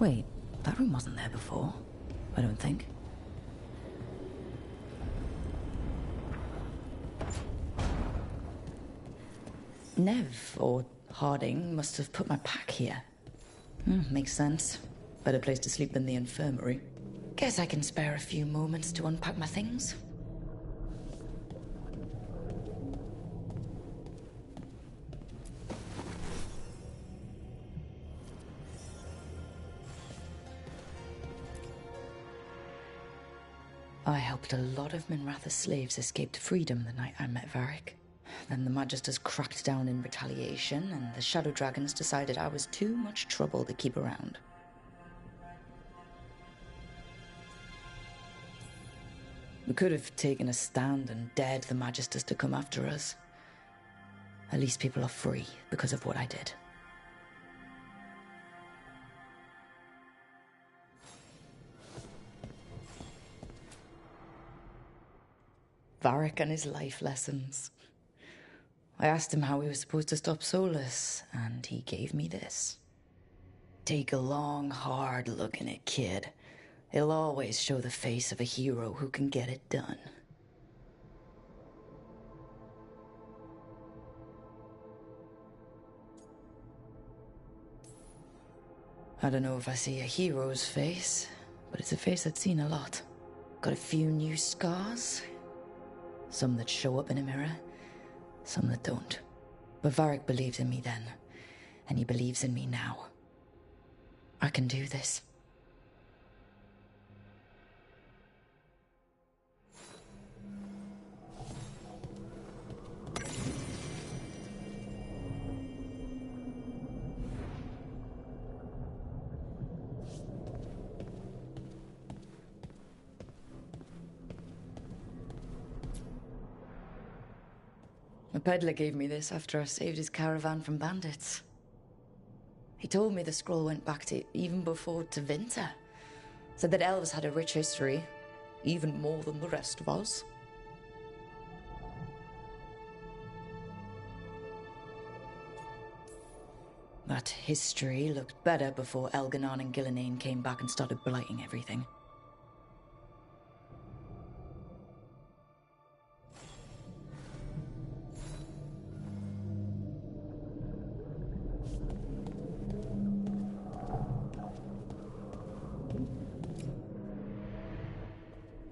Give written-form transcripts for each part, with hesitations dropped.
Wait, that room wasn't there before, I don't think. Nev, or Harding, must have put my pack here. Makes sense. Better place to sleep than the infirmary. Guess I can spare a few moments to unpack my things. I helped a lot of Minratha's slaves escape to freedom the night I met Varric. Then the Magisters cracked down in retaliation, and the Shadow Dragons decided I was too much trouble to keep around. We could have taken a stand and dared the Magisters to come after us. At least people are free because of what I did. Varric and his life lessons. I asked him how we were supposed to stop Solus, and he gave me this. Take a long, hard look in it, kid. It'll always show the face of a hero who can get it done. I don't know if I see a hero's face, but it's a face I've seen a lot. Got a few new scars. Some that show up in a mirror, some that don't. But Varric believed in me then, and he believes in me now. I can do this. A peddler gave me this after I saved his caravan from bandits. He told me the scroll went back to even before Tevinter. Said that elves had a rich history, even more than the rest of us. That history looked better before Elganon and Gillenane came back and started blighting everything.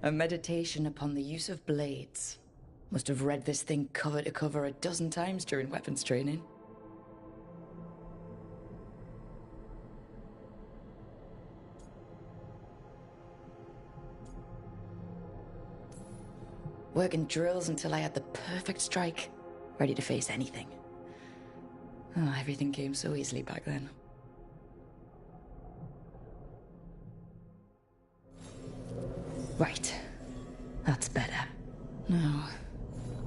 A meditation upon the use of blades. Must have read this thing cover to cover a dozen times during weapons training. Working drills until I had the perfect strike, ready to face anything. Oh, everything came so easily back then. Right. That's better. Now,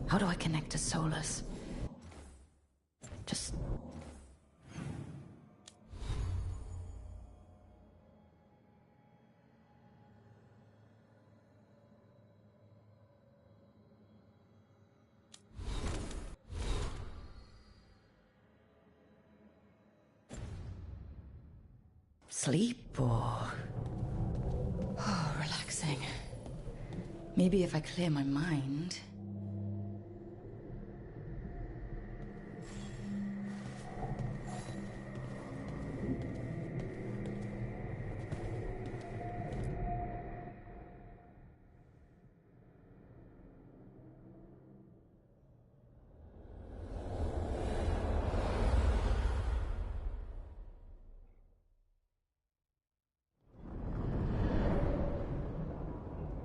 how do I connect to Solus? Just... sleep or... oh, relaxing. Maybe if I clear my mind...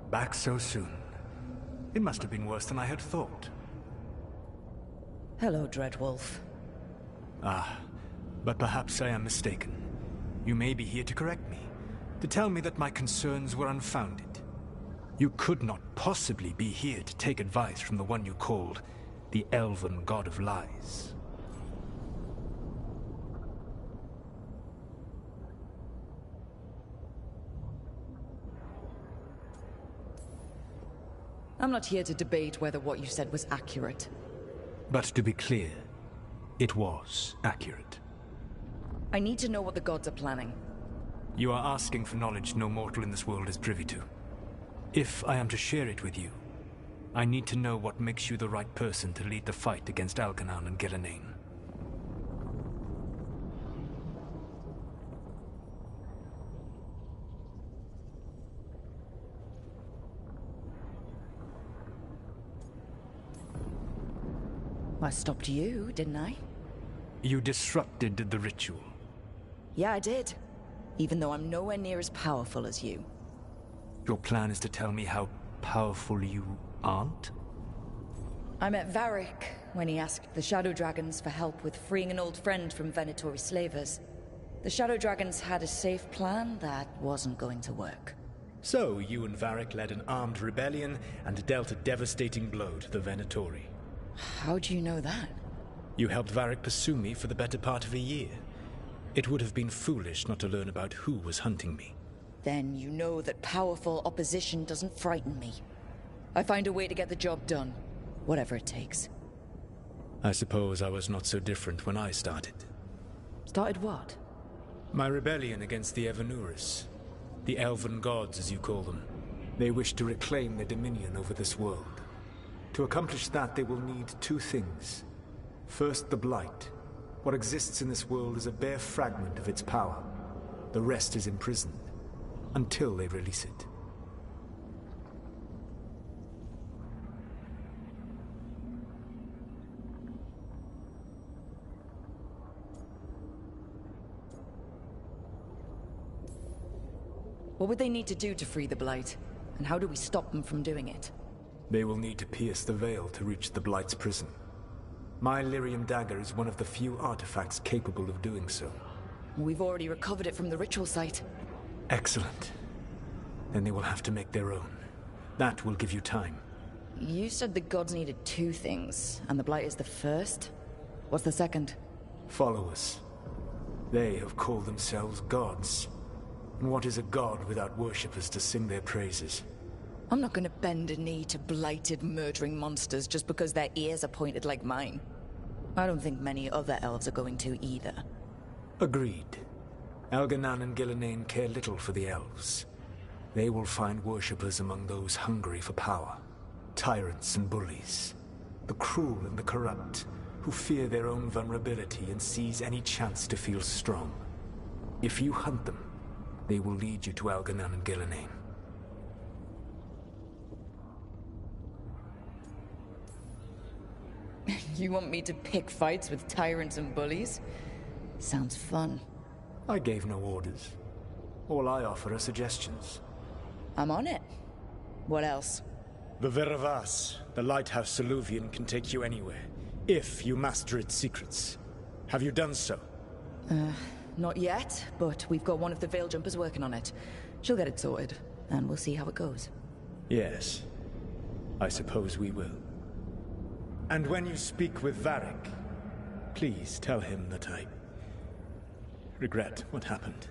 Back so soon. It must have been worse than I had thought. Hello, Dreadwolf. Ah, but perhaps I am mistaken. You may be here to correct me, to tell me that my concerns were unfounded. You could not possibly be here to take advice from the one you called the Elven God of Lies. I'm not here to debate whether what you said was accurate. But to be clear, it was accurate. I need to know what the gods are planning. You are asking for knowledge no mortal in this world is privy to. If I am to share it with you, I need to know what makes you the right person to lead the fight against Algernon and Gillenane. I stopped you, didn't I? You disrupted the ritual. Yeah, I did. Even though I'm nowhere near as powerful as you. Your plan is to tell me how powerful you aren't? I met Varric when he asked the Shadow Dragons for help with freeing an old friend from Venatori slavers. The Shadow Dragons had a safe plan that wasn't going to work. So, you and Varric led an armed rebellion and dealt a devastating blow to the Venatori. How do you know that? You helped Varric pursue me for the better part of a year. It would have been foolish not to learn about who was hunting me. Then you know that powerful opposition doesn't frighten me. I find a way to get the job done, whatever it takes. I suppose I was not so different when I started. Started what? My rebellion against the Evanuris. The elven gods, as you call them. They wish to reclaim their dominion over this world. To accomplish that, they will need two things. First, the Blight. What exists in this world is a bare fragment of its power. The rest is imprisoned, until they release it. What would they need to do to free the Blight? And how do we stop them from doing it? They will need to pierce the veil to reach the Blight's prison. My Lyrium dagger is one of the few artifacts capable of doing so. We've already recovered it from the ritual site. Excellent. Then they will have to make their own. That will give you time. You said the gods needed two things, and the Blight is the first? What's the second? Followers. They have called themselves gods. And what is a god without worshippers to sing their praises? I'm not gonna bend a knee to blighted, murdering monsters just because their ears are pointed like mine. I don't think many other elves are going to either. Agreed. Algernon and Gillenane care little for the elves. They will find worshippers among those hungry for power. Tyrants and bullies. The cruel and the corrupt, who fear their own vulnerability and seize any chance to feel strong. If you hunt them, they will lead you to Algernon and Gillenane. You want me to pick fights with tyrants and bullies? Sounds fun. I gave no orders. All I offer are suggestions. I'm on it. What else? The Veravas, the lighthouse Soluvian, can take you anywhere, if you master its secrets. Have you done so? Not yet, but we've got one of the Veil Jumpers working on it. She'll get it sorted, and we'll see how it goes. Yes. I suppose we will. And when you speak with Varric, please tell him that I regret what happened.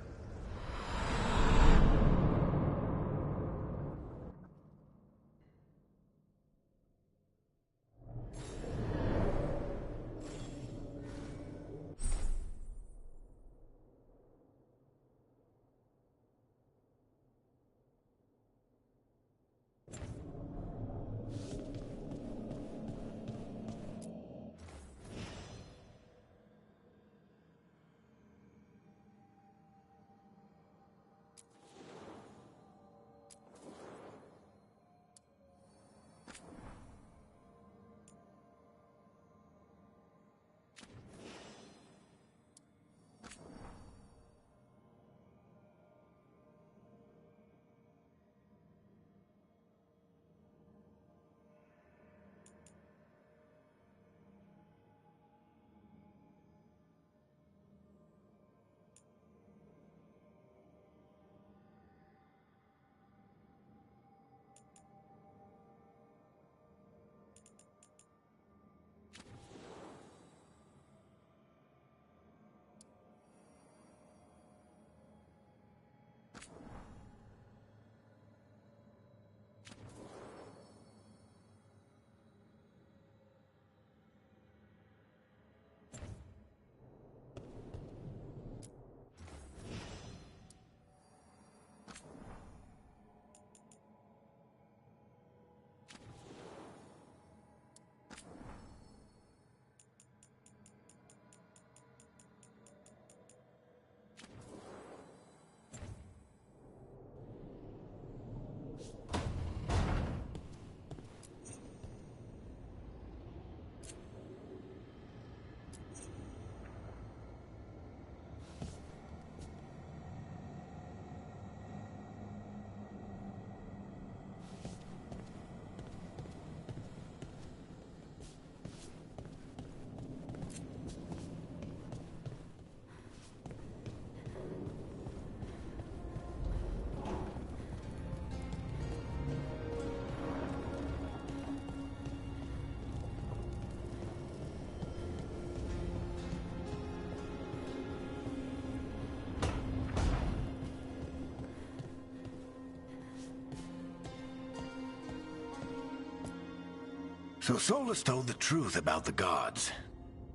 So Solus told the truth about the gods.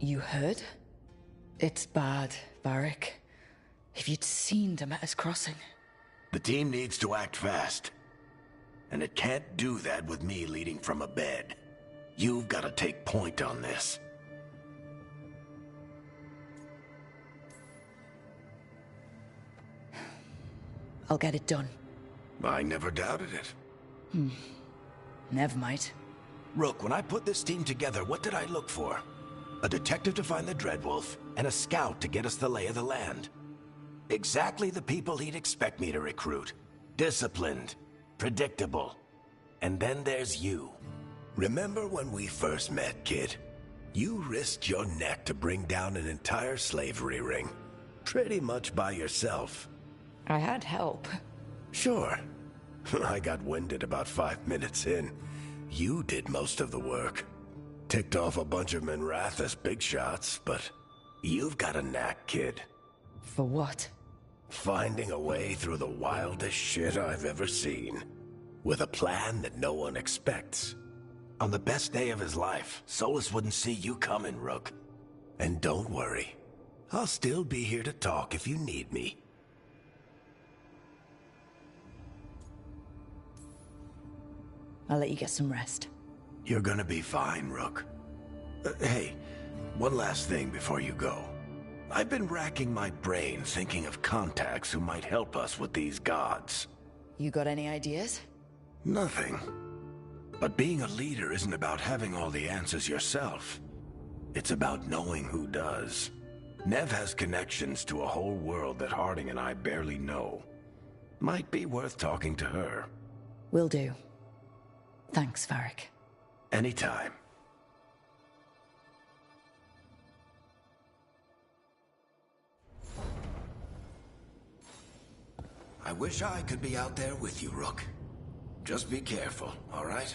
You heard? It's bad, Varric. If you'd seen Demeter's crossing. The team needs to act fast. And it can't do that with me leading from a bed. You've got to take point on this. I'll get it done. I never doubted it. Never mind. Rook, when I put this team together, what did I look for? A detective to find the Dreadwolf, and a scout to get us the lay of the land. Exactly the people he'd expect me to recruit. Disciplined, predictable. And then there's you. Remember when we first met, kid? You risked your neck to bring down an entire slavery ring. Pretty much by yourself. I had help. Sure. I got winded about 5 minutes in. You did most of the work. Ticked off a bunch of Minrathous big shots, but you've got a knack, kid. For what? Finding a way through the wildest shit I've ever seen. With a plan that no one expects. On the best day of his life, Solus wouldn't see you coming, Rook. And don't worry. I'll still be here to talk if you need me. I'll let you get some rest. You're gonna be fine, Rook. Hey, one last thing before you go. I've been racking my brain thinking of contacts who might help us with these gods. You got any ideas? Nothing. But being a leader isn't about having all the answers yourself. It's about knowing who does. Nev has connections to a whole world that Harding and I barely know. Might be worth talking to her. Will do. Thanks, Varric. Anytime. I wish I could be out there with you, Rook. Just be careful, all right?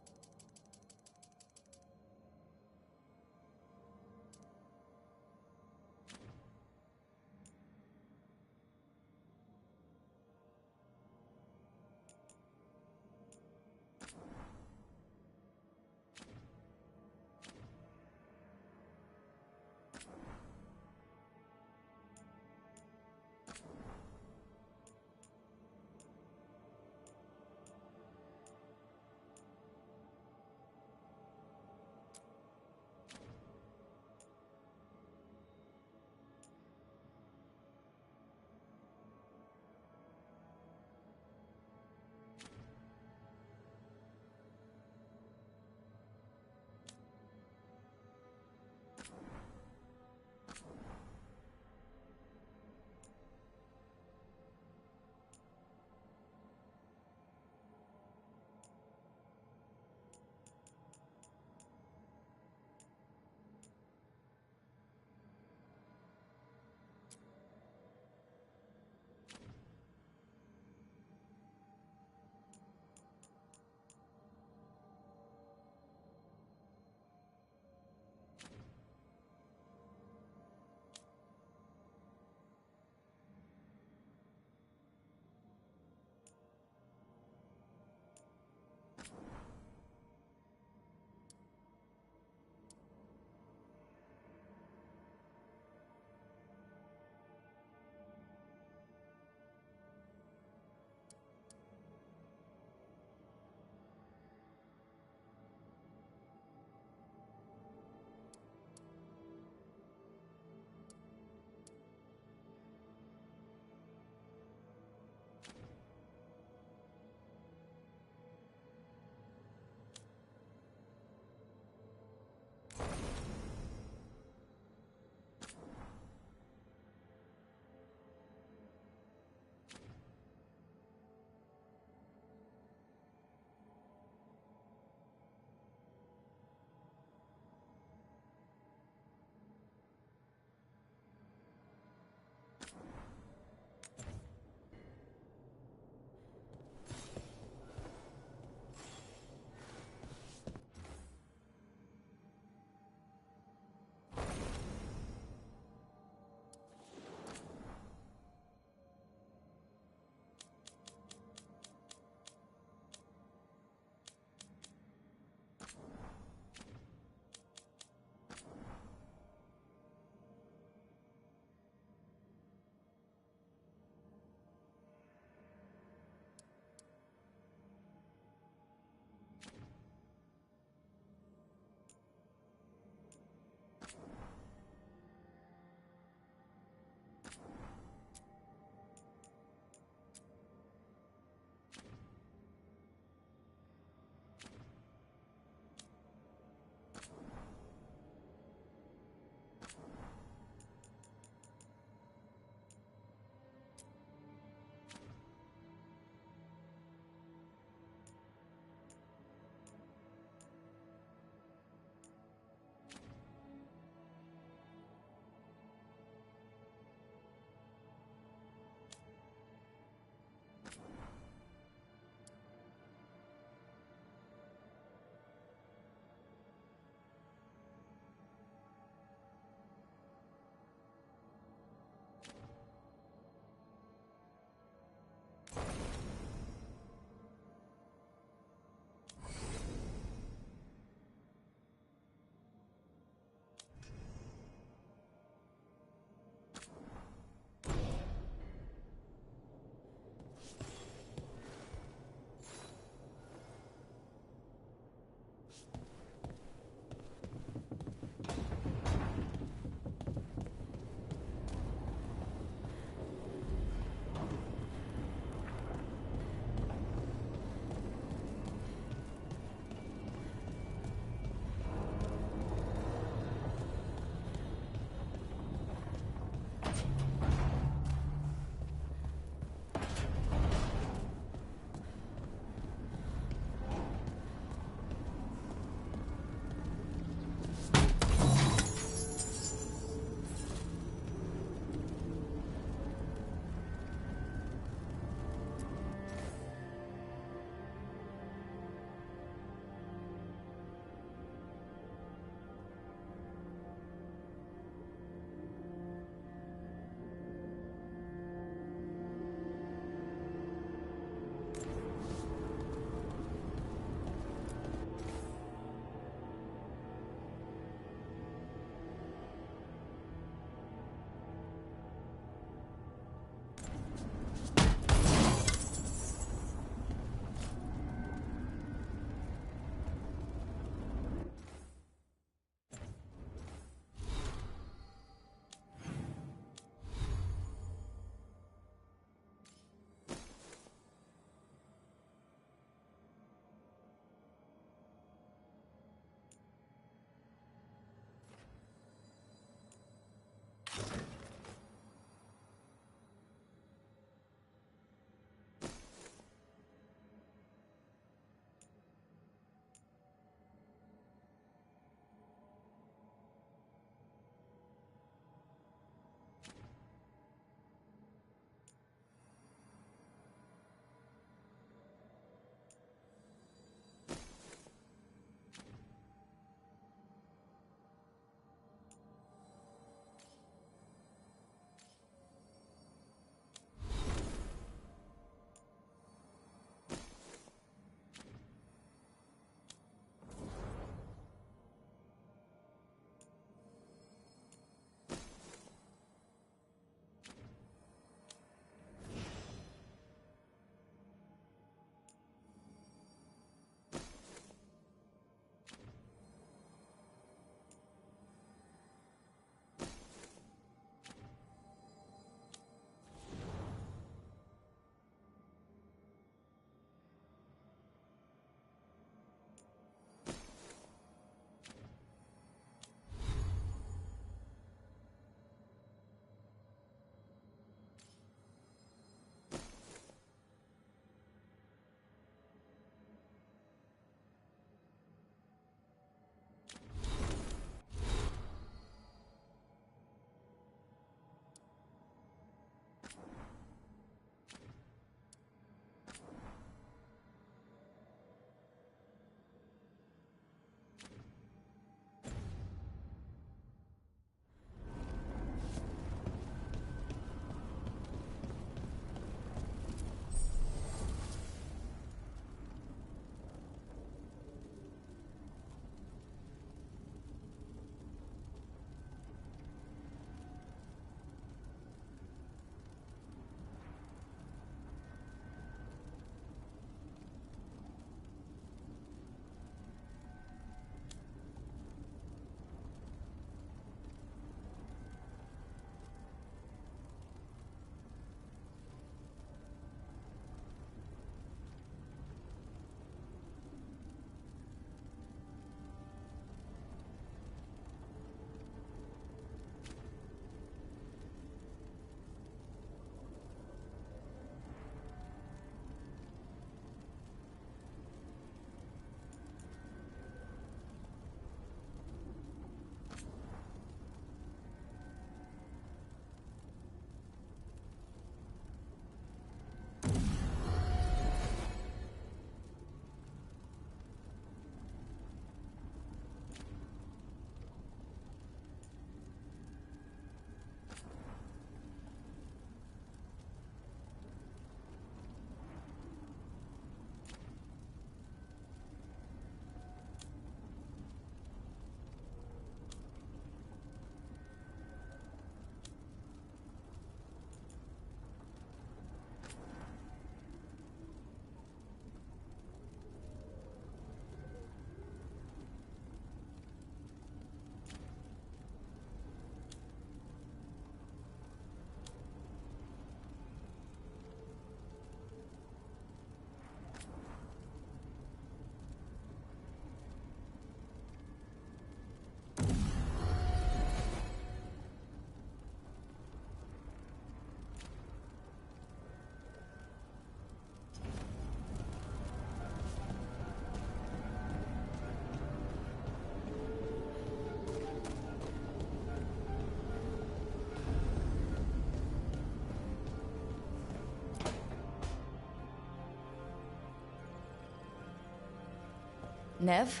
Nev?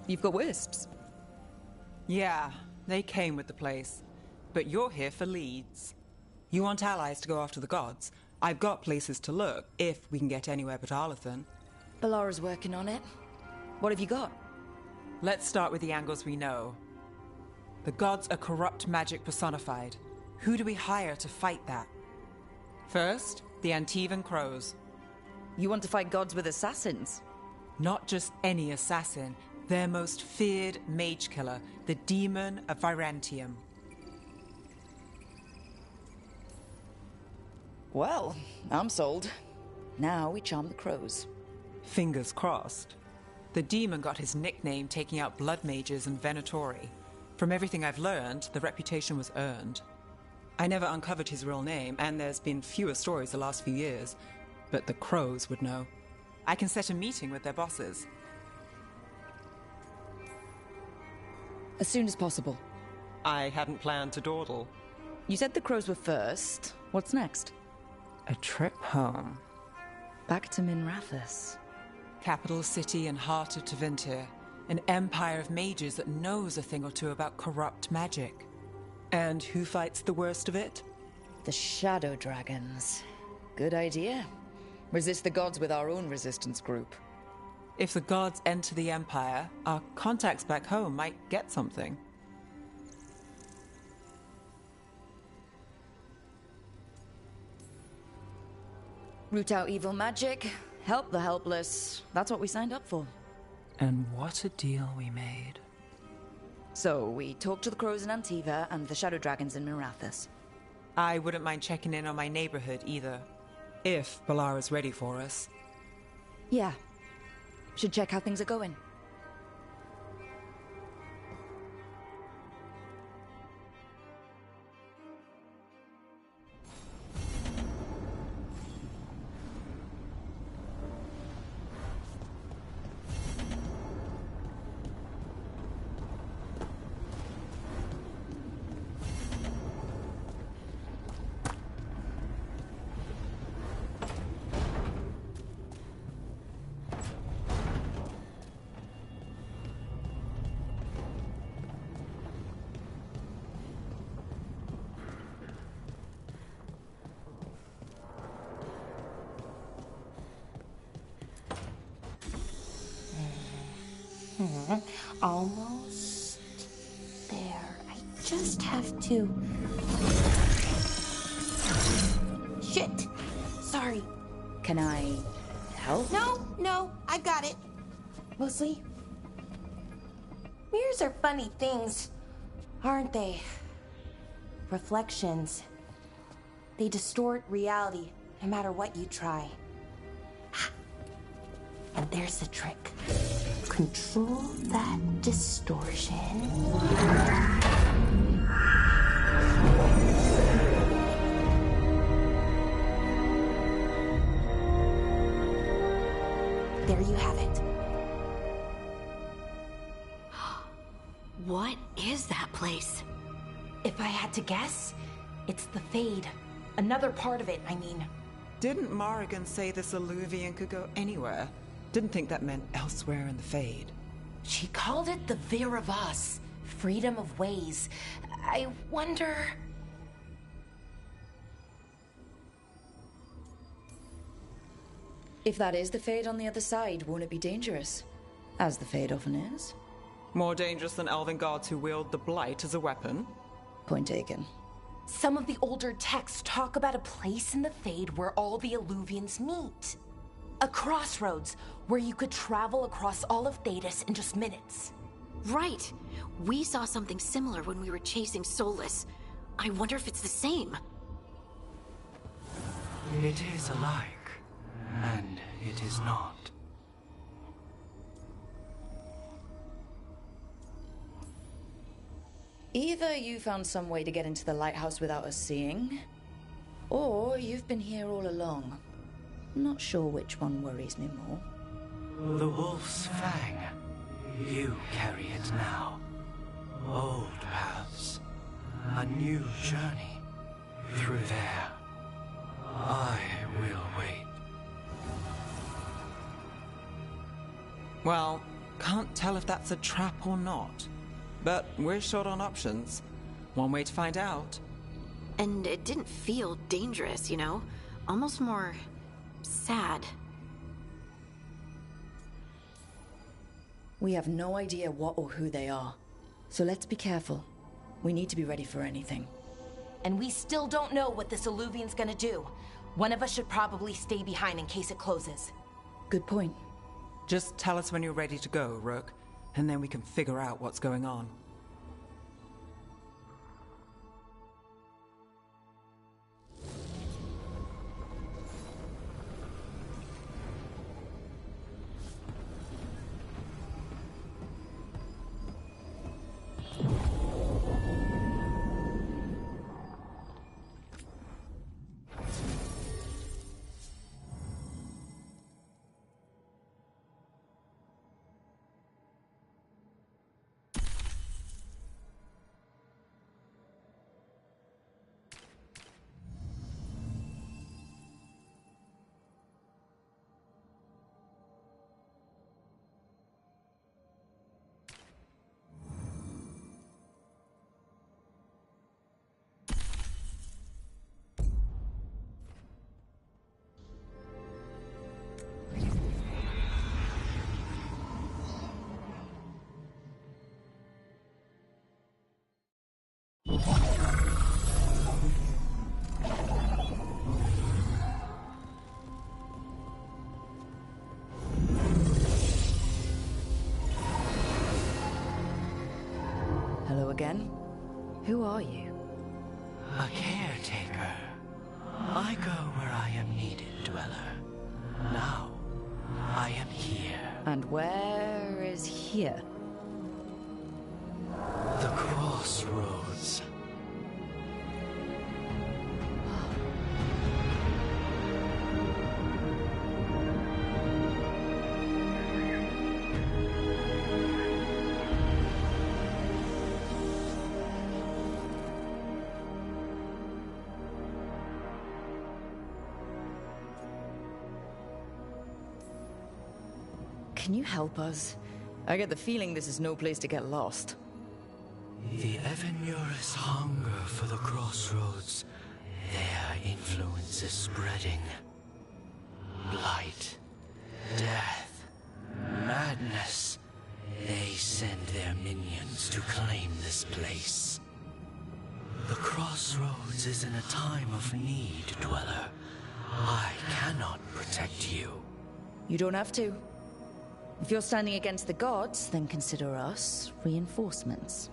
You've got wisps. Yeah, they came with the place. But you're here for leads. You want allies to go after the gods? I've got places to look, if we can get anywhere but Arlathan. Balara's working on it. What have you got? Let's start with the angles we know. The gods are corrupt magic personified. Who do we hire to fight that? First, the Antivan Crows. You want to fight gods with assassins? Not just any assassin, their most feared mage killer, the Demon of Virantium. Well, I'm sold. Now we charm the crows. Fingers crossed. The demon got his nickname taking out blood mages and Venatori. From everything I've learned, the reputation was earned. I never uncovered his real name, and there's been fewer stories the last few years, but the crows would know. I can set a meeting with their bosses. As soon as possible. I hadn't planned to dawdle. You said the crows were first. What's next? A trip home. Back to Minrathous. Capital city and heart of Tevinter. An empire of mages that knows a thing or two about corrupt magic. And who fights the worst of it? The Shadow Dragons. Good idea. Resist the gods with our own resistance group. If the gods enter the empire, our contacts back home might get something. Root out evil magic, help the helpless. That's what we signed up for. And what a deal we made. So, we talked to the crows in Antiva and the Shadow Dragons in Minrathous. I wouldn't mind checking in on my neighborhood either. If Balara's ready for us. Yeah. Should check how things are going. Almost there. I just have to... Shit! Sorry. Can I help? No, I got it. Mostly. Mirrors are funny things, aren't they? Reflections. They distort reality, no matter what you try. And there's the trick. Control that distortion. There you have it. What is that place? If I had to guess, it's the Fade. Another part of it, I mean. Didn't Morrigan say this Illuvian could go anywhere? Didn't think that meant elsewhere in the Fade. She called it the Viravas, freedom of ways. I wonder... If that is the Fade on the other side, won't it be dangerous? As the Fade often is. More dangerous than elven gods who wield the Blight as a weapon? Point taken. Some of the older texts talk about a place in the Fade where all the Illuvians meet. A crossroads where you could travel across all of Thedas in just minutes. Right. We saw something similar when we were chasing Solus. I wonder if it's the same. It is alike, and it is not. Either you found some way to get into the lighthouse without us seeing, or you've been here all along. Not sure which one worries me more. The Wolf's Fang. You carry it now. Old paths. A new journey. Through there. I will wait. Well, can't tell if that's a trap or not. But we're short on options. One way to find out. And it didn't feel dangerous, you know? Almost more sad. We have no idea what or who they are. So let's be careful. We need to be ready for anything. And we still don't know what this Alluvian's gonna do. One of us should probably stay behind in case it closes. Good point. Just tell us when you're ready to go, Rook, and then we can figure out what's going on. Hello again. Who are you? A caretaker. I go where I am needed, Dweller. Now, I am here. And where is here? The crossroads. Can you help us? I get the feeling this is no place to get lost. The Evanurus hunger for the crossroads. Their influence is spreading. Blight, death, madness. They send their minions to claim this place. The crossroads is in a time of need, Dweller. I cannot protect you. You don't have to. If you're standing against the gods, then consider us reinforcements.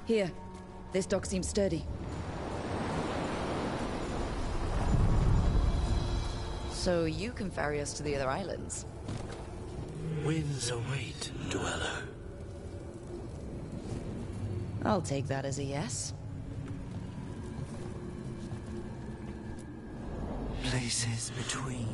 Here. This dock seems sturdy. So you can ferry us to the other islands? Winds await, Dweller. I'll take that as a yes. Places between.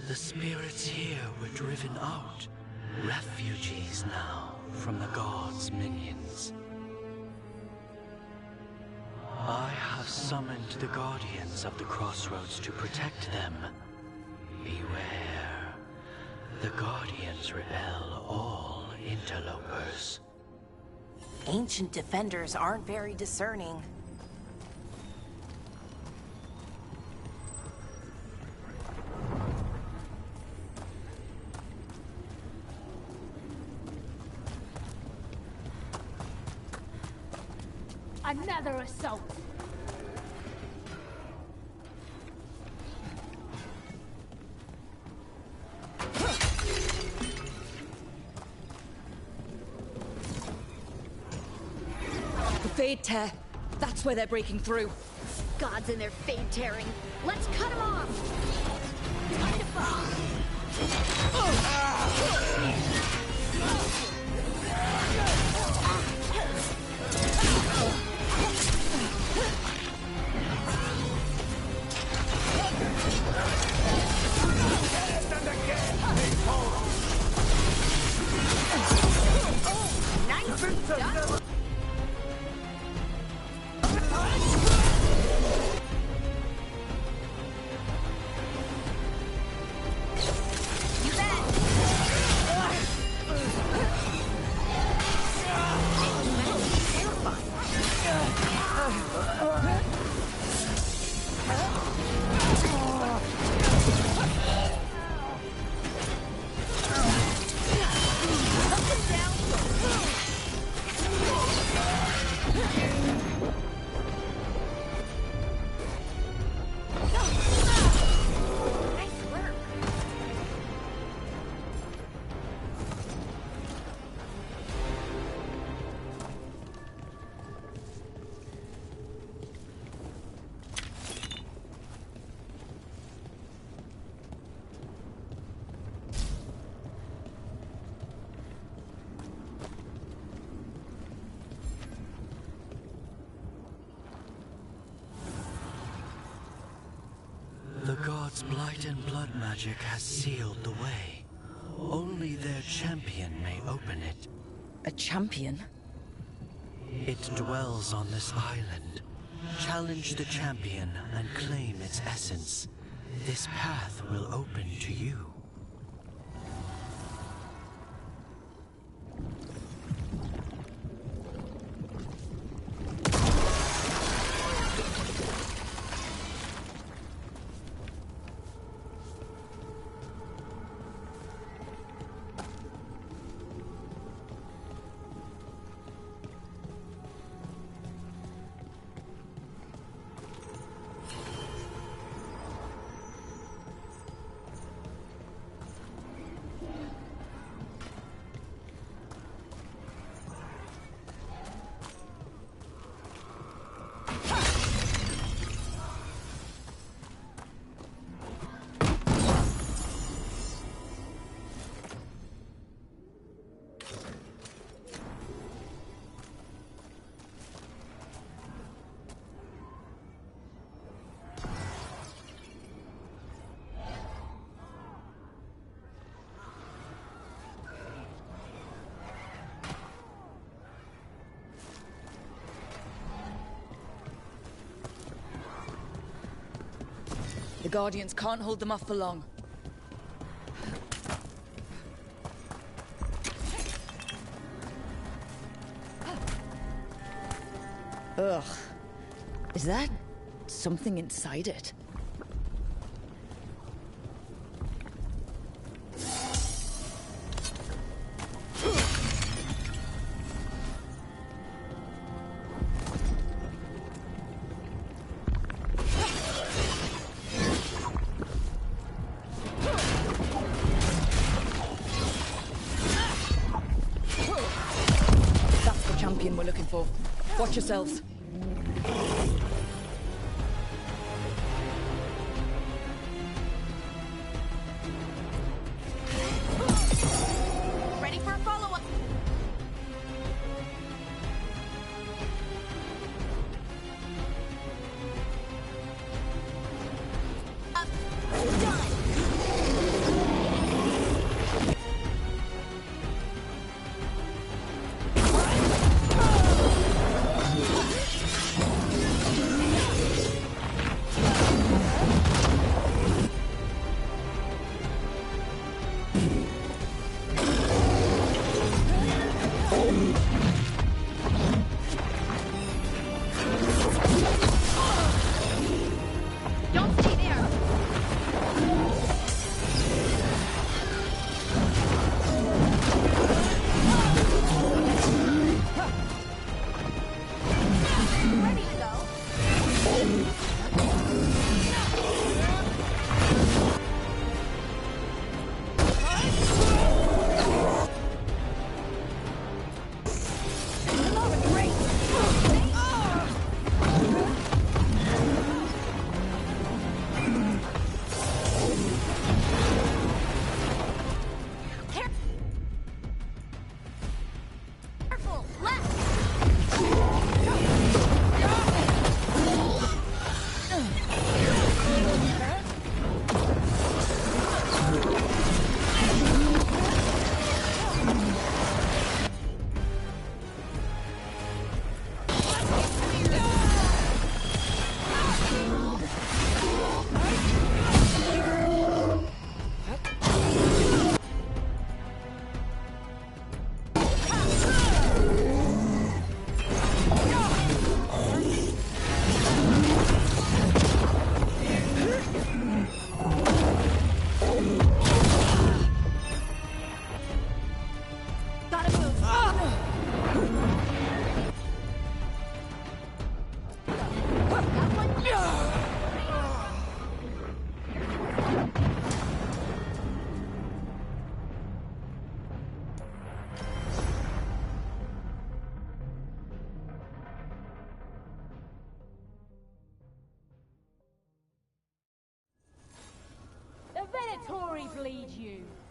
The spirits here were driven out. Refugees now from the gods' minions. I have summoned the guardians of the crossroads to protect them. Beware. The Guardians repel all interlopers. Ancient defenders aren't very discerning. Another assault! The Fade Tear. That's where they're breaking through. Gods and their fade tearing. Let's cut them off! Time to fall! The gods' blight and blood magic has sealed the way. Only their champion may open it. A champion? It dwells on this island. Challenge the champion and claim its essence. This path will open to you. The Guardians can't hold them off for long. Ugh. Is that something inside it? That's the champion we're looking for. Watch yourselves. Ready for a follow-up? Done! bleed you.